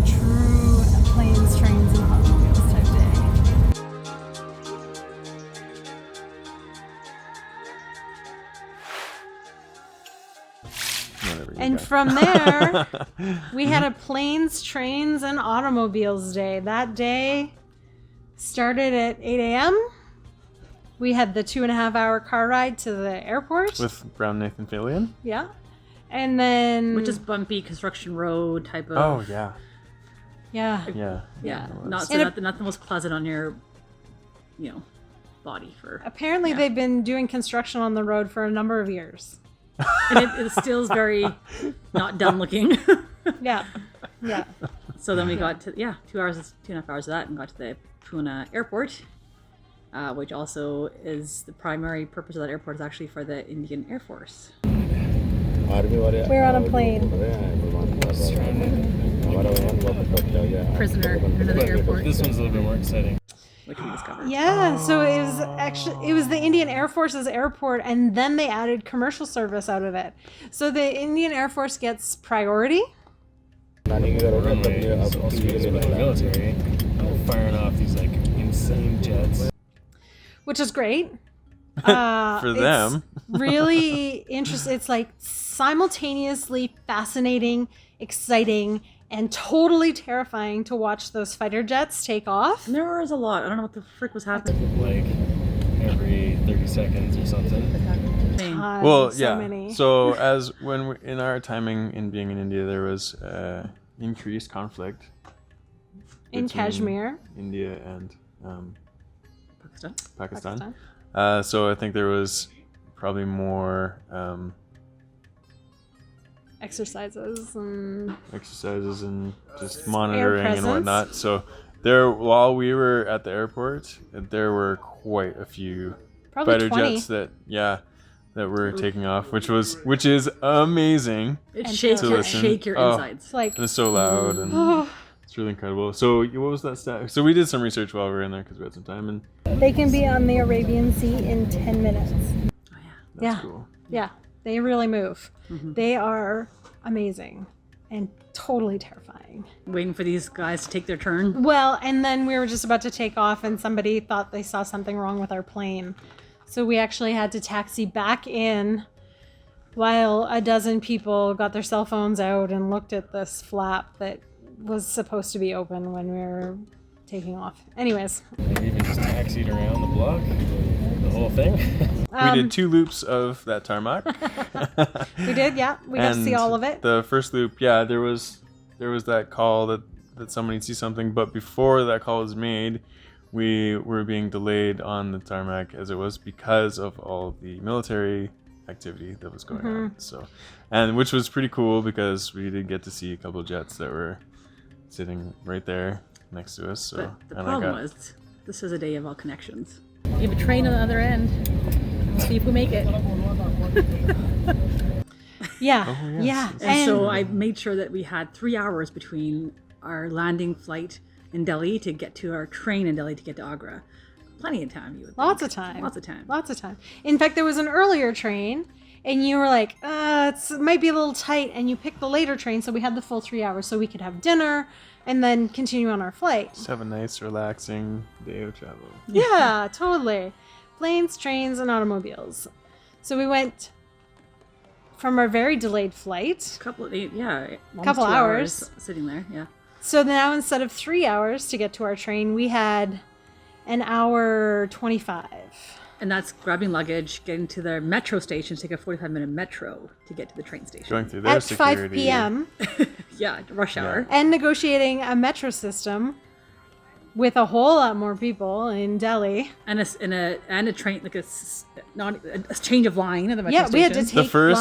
true planes, trains, and automobiles type day. And from there, we had a planes, trains, and automobiles day. That day started at 8 a.m. We had the 2.5-hour car ride to the airport. With Brown Nathan Fillion. Yeah. And then... Which is bumpy construction road type of... Oh, yeah. Yeah. Yeah. Yeah. Not the most pleasant on your, body for... Apparently they've been doing construction on the road for a number of years. And it still is very not done looking. Yeah. Yeah. So then we got to, 2.5 hours of that and got to the Pune airport, which also is the primary purpose of that airport is actually for the Indian Air Force. We're on a plane. Prisoner in another airport. This one's a little bit more exciting. Which we discovered. Yeah, so it was the Indian Air Force's airport, and then they added commercial service out of it. So the Indian Air Force gets priority. Runway is also used by the military. They're firing off these insane jets. Which is great. For them. Really interesting. It's simultaneously fascinating, exciting, and totally terrifying to watch those fighter jets take off. And there was a lot. I don't know what the frick was happening. Every 30 seconds or something. So many. So in our timing in being in India, there was increased conflict in between Kashmir, India and Pakistan. Pakistan. So I think there was probably more Exercises and just monitoring and whatnot. So while we were at the airport, there were quite a few probably fighter 20. jets that were taking off, which is amazing. It shake your insides. It's so loud and it's really incredible. So what was that stat? So we did some research while we were in there because we had some time, and they can be on the Arabian Sea in 10 minutes. Oh yeah. That's cool. Yeah, they really move. Mm-hmm. They are amazing and totally terrifying. Waiting for these guys to take their turn. Well, and then we were just about to take off and somebody thought they saw something wrong with our plane. So we actually had to taxi back in while a dozen people got their cell phones out and looked at this flap that was supposed to be open when we were taking off. Anyways. We even just taxied around the block, the whole thing. We did 2 loops of that tarmac. We did, yeah. We got to see all of it. The first loop, there was that call that somebody sees something, but before that call was made, we were being delayed on the tarmac as it was because of all the military activity that was going on. So, and which was pretty cool because we did get to see a couple of jets that were sitting right there next to us. So but the problem was this is a day of all connections. You have a train on the other end. See if we make it. Yeah. And so I made sure that we had 3 hours between our landing flight in Delhi to get to our train in Delhi to get to Agra. Plenty of time, you would think. Lots of time. In fact, there was an earlier train, and you were like, it might be a little tight, and you picked the later train, so we had the full 3 hours, so we could have dinner and then continue on our flight. Just have a nice, relaxing day of travel. Yeah, totally. Planes, trains, and automobiles. So we went from our very delayed flight. Couple hours sitting there, yeah. So now instead of 3 hours to get to our train, we had an hour 25. And that's grabbing luggage, getting to the metro station, take a 45-minute metro to get to the train station. Going through their at security. 5 p.m. Yeah, rush hour. And negotiating a metro system with a whole lot more people in Delhi. And a train, like a change of line at the metro station. Yeah, we had to take different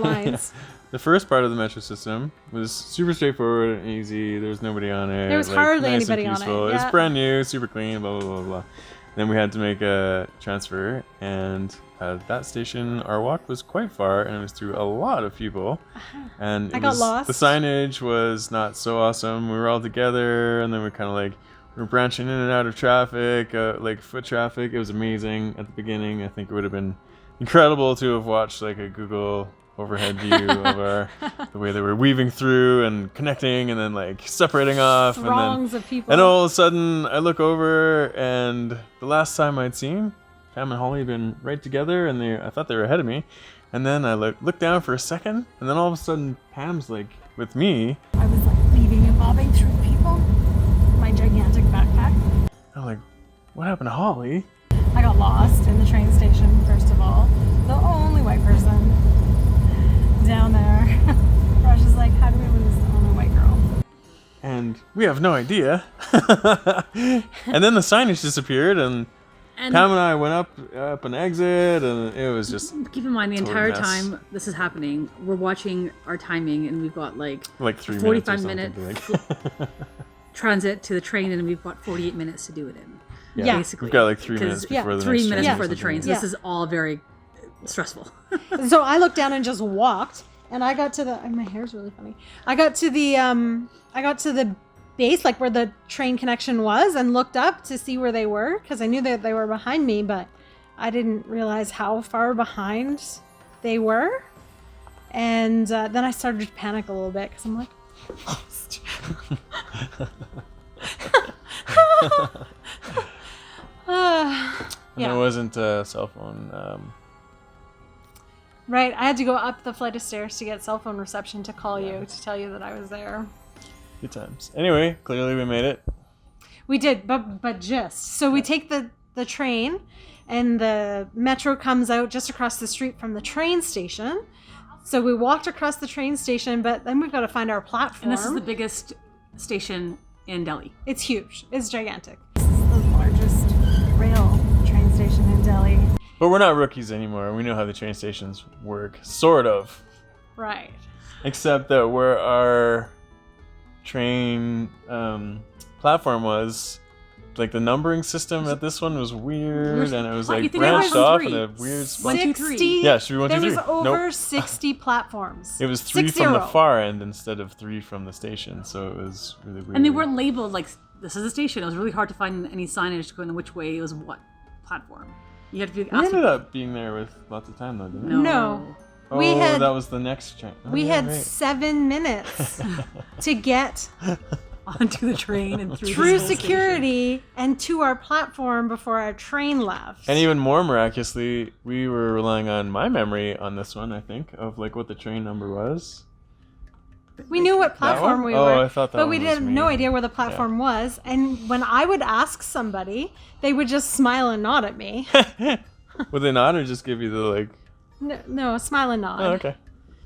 lines. The first part of the metro system was super straightforward and easy. There was nobody on it. There was hardly anybody on it. Yeah. It's brand new, super clean, blah, blah, blah, blah. Then we had to make a transfer, and at that station, our walk was quite far, and it was through a lot of people. And I got lost. The signage was not so awesome. We were all together, and then we were branching in and out of traffic, like foot traffic. It was amazing at the beginning. I think it would have been incredible to have watched like a Google overhead view of the way they were weaving through and connecting and then like separating off. Throngs of people. And all of a sudden I look over and the last time I'd seen Pam and Holly had been right together and I thought they were ahead of me. And then I looked down for a second and then all of a sudden Pam's like with me. I was like weaving and bobbing through people. My gigantic backpack. I'm like, what happened to Holly? I got lost in the train station, first of all. The only white person down there. I was just like, how do we lose the only white girl? And we have no idea. And then the signage disappeared and Pam and I went up an exit and it was just... Keep in mind, the total entire mess. time this is happening, we're watching our timing and we've got like 45 minute transit to the train and we've got 48 minutes to do it in. Yeah. Basically. We've got like 3 minutes before the 3 next minutes train before or the train. So something. this is all very stressful. So I looked down and just walked, and I got to the. My hair's really funny. I got to the base, like where the train connection was, and looked up to see where they were because I knew that they were behind me, but I didn't realize how far behind they were. And then I started to panic a little bit because I'm like, And there wasn't a cell phone. Right, I had to go up the flight of stairs to get cell phone reception to call you to tell you that I was there. Good times. Anyway, clearly we made it. We did, but just. So we take the train, and the metro comes out just across the street from the train station. So we walked across the train station, but then we've got to find our platform. And this is the biggest station in Delhi. It's huge. It's gigantic. This is the largest rail train station in Delhi. But we're not rookies anymore. We know how the train stations work. Sort of. Right. Except that where our train platform was, like the numbering system at this one was weird, and it was like branched off in a weird spot. 1, 2, 3. Yeah, should be 1, 2, 3. There was over Nope. 60 platforms. It was 3 from the far end instead of 3 from the station, so it was really weird. And they weren't labeled like this is a station. It was really hard to find any signage going which way it was what platform. You had to We ask ended up being there with lots of time though, didn't we? No. Oh, We had- that was the next train. Oh, We yeah, had right. 7 minutes to get onto the train and through through this whole security and to our platform before our train left. And even more miraculously, we were relying on my memory on this one, I think, of like what the train number was. We knew what platform one? we Oh, were, I thought that but we one was had me. no idea where the platform was. And when I would ask somebody, they would just smile and nod at me. Would they not, or just give you the like? No, smile and nod. Oh, okay.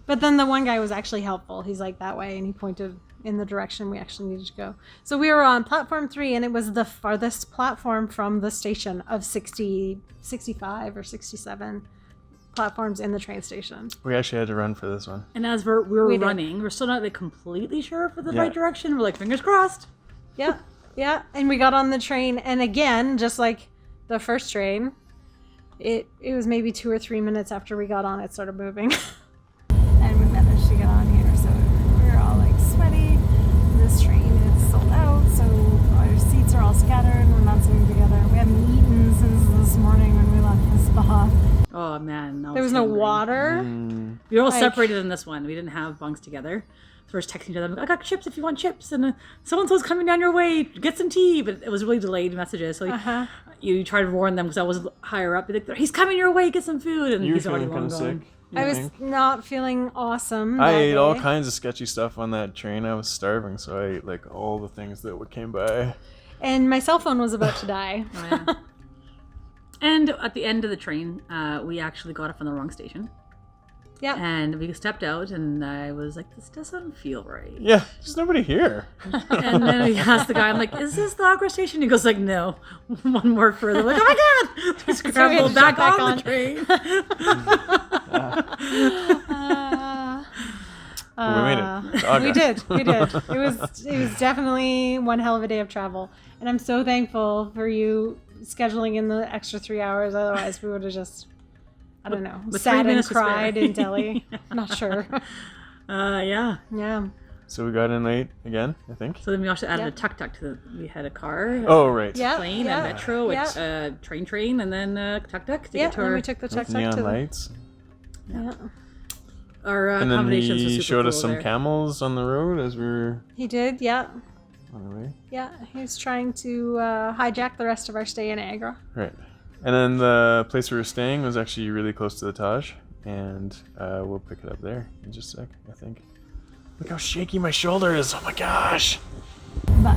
But then the one guy was actually helpful. He's like that way, and he pointed in the direction we actually needed to go. So we were on platform 3, and it was the farthest platform from the station of 65 or 67 platforms in the train station. We actually had to run for this one. And as we were We did. running, we're still not like completely sure for the Yeah. right direction. We're like fingers crossed. Yeah, yeah. And we got on the train, and again, just like the first train, it was maybe 2 or 3 minutes after we got on, it started moving. And we managed to get on here, so we were all like sweaty. This train is sold out, so our seats are all scattered. We're not sitting together. We haven't eaten since this morning when we left the spa. Oh man, There was no hungry. water. We were all Like- separated in this one. We didn't have bunks together. So we're just texting each other. I got chips if you want chips, and so and so's coming down your way. Get some tea. But it was really delayed messages, so you try to warn them because I was higher up. Be like, he's coming your way. Get some food, and You were he's already feeling kind long of gone. sick. I you was think? not feeling awesome. I that ate all day. kinds of sketchy stuff on that train. I was starving, so I ate like all the things that came by. And my cell phone was about to die. Oh, yeah. And at the end of the train, we actually got off on the wrong station. Yeah. And we stepped out, and I was like, this doesn't feel right. Yeah, there's nobody here. And then we asked the guy, I'm like, is this the Agra station? He goes like, no. One more further. I'm like, oh my God! We scrambled to back, jump back on on. the train. But we made it. to Agra. We did. It was definitely one hell of a day of travel, and I'm so thankful for you scheduling in the extra 3 hours. Otherwise, we would have just, I don't know, with 3 sat and minutes to spare. cried in Delhi. Not sure. Yeah. Yeah. So we got in late again, I think. So then we also added Yeah. a tuk-tuk to the, we had a car, Oh, right. Yeah. plane, yeah. a metro, Yeah. train, and then tuk-tuk to Yeah. get to And our... we took the With tuk tuk neon to the. lights. Yeah. our And then accommodations were he super showed us cool some there. camels on the road as we were He did, yeah. on our way. Yeah, he was trying to hijack the rest of our stay in Agra. Right. And then the place we were staying was actually really close to the Taj, and we'll pick it up there in just a sec, I think. Look how shaky my shoulder is. Oh my gosh. But